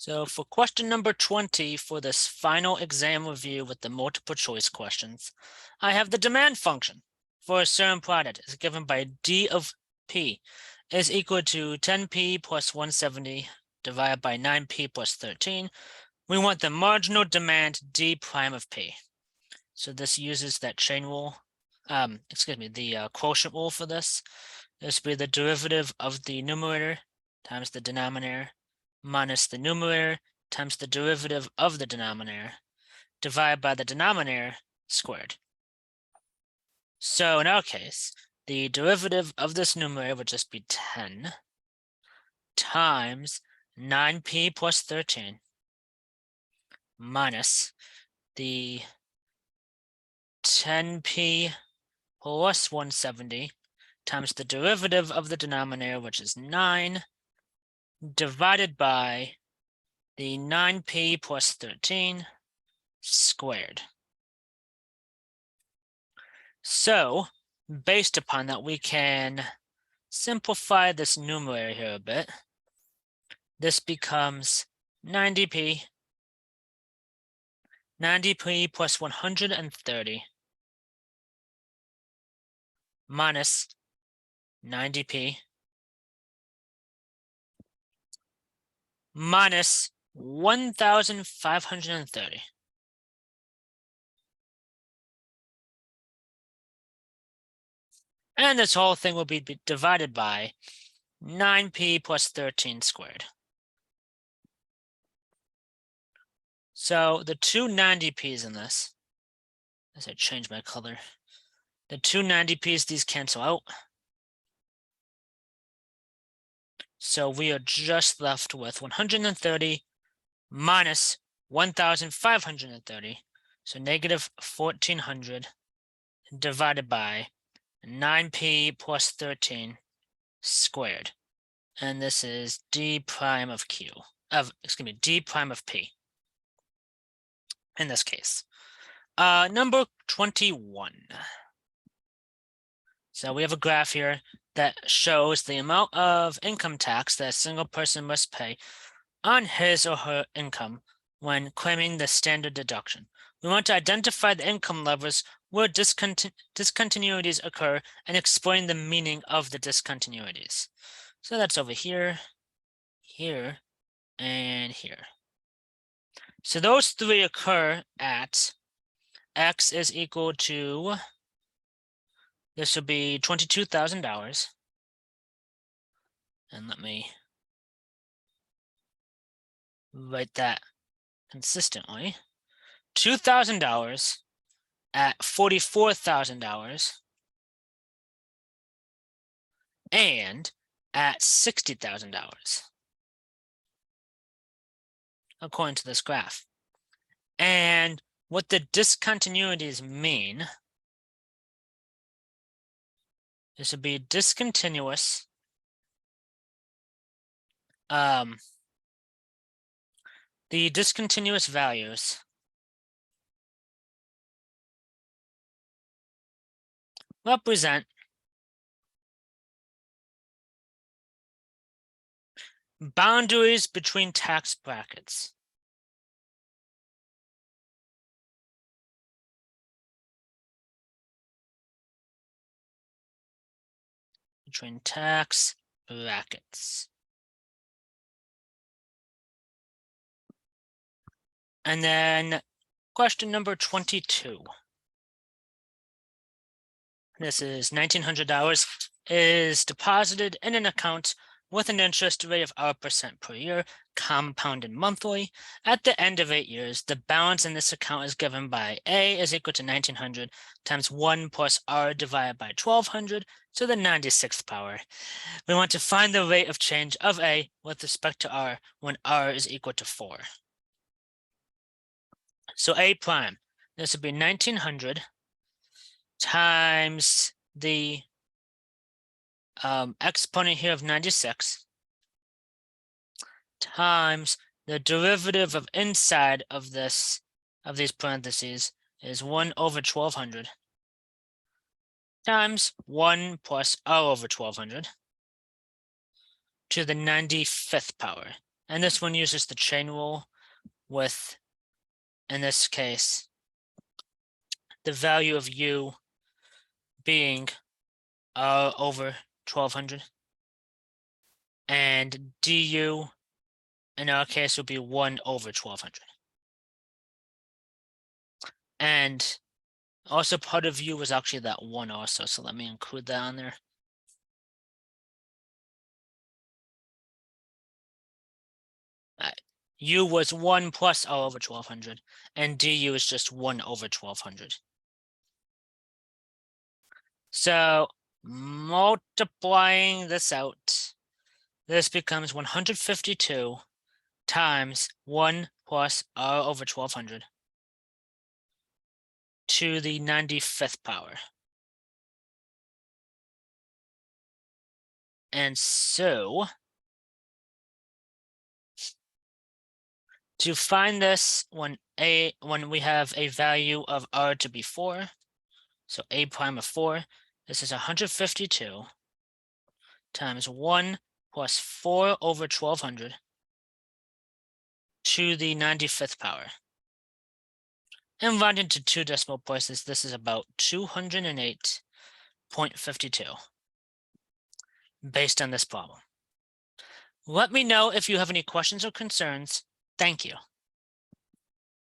So for question number 20 for this final exam review with the multiple choice questions, I have the demand function for a certain product is given by d of p is equal to 10p plus 170 divided by 9p plus 13. We want the marginal demand d prime of p. So this uses that chain rule, the quotient rule for this. This will be the derivative of the numerator times the denominator minus the numerator times the derivative of the denominator divided by the denominator squared. So in our case, the derivative of this numerator would just be 10 times 9p plus 13 minus the 10p plus 170 times the derivative of the denominator, which is 9, divided by the 9p plus 13 squared. So, based upon that, we can simplify this numerator here a bit. This becomes 90p plus 130 minus 90p minus 1,530. And this whole thing will be divided by 9p plus 13 squared. So the two 90p's in this, as I change my color, the two 90p's, these cancel out. So we are just left with 130 minus 1,530. So negative 1,400 divided by 9p plus 13 squared. And this is d prime of p in this case. Number 21. So we have a graph here that shows the amount of income tax that a single person must pay on his or her income when claiming the standard deduction. We want to identify the income levers where discontinuities occur and explain the meaning of the discontinuities. So that's over here, here, and here. So those three occur at x is equal to, this will be $22,000. And let me write that consistently. $2,000 at $44,000 and at $60,000 according to this graph. And what the discontinuities mean, this would be discontinuous the discontinuous values represent boundaries between tax brackets. Between tax brackets. And then question number 22. This is $1,900 is deposited in an account with an interest rate of R% per year, compounded monthly. At the end of 8 years, the balance in this account is given by A is equal to 1,900 times 1 plus R divided by 1,200 to the 96th power. We want to find the rate of change of A with respect to R when R is equal to 4. So A prime, this would be 1,900 times the exponent here of 96 times the derivative of inside of these parentheses is 1 over 1,200 times 1 plus R over 1,200 to the 95th power. And this one uses the chain rule with, in this case, the value of u being over 1200. And du, in our case, would be 1 over 1200. And also part of u was actually that 1 also, so let me include that on there. U was 1 plus r over 1200, and du is just 1 over 1200. So multiplying this out, this becomes 152 times 1 plus r over 1200 to the 95th power. And so to find this when we have a value of r to be 4, so a prime of 4, this is 152 times 1 plus 4 over 1200 to the 95th power. And rounded to 2 decimal places, this is about 208.52 based on this problem. Let me know if you have any questions or concerns. Thank you.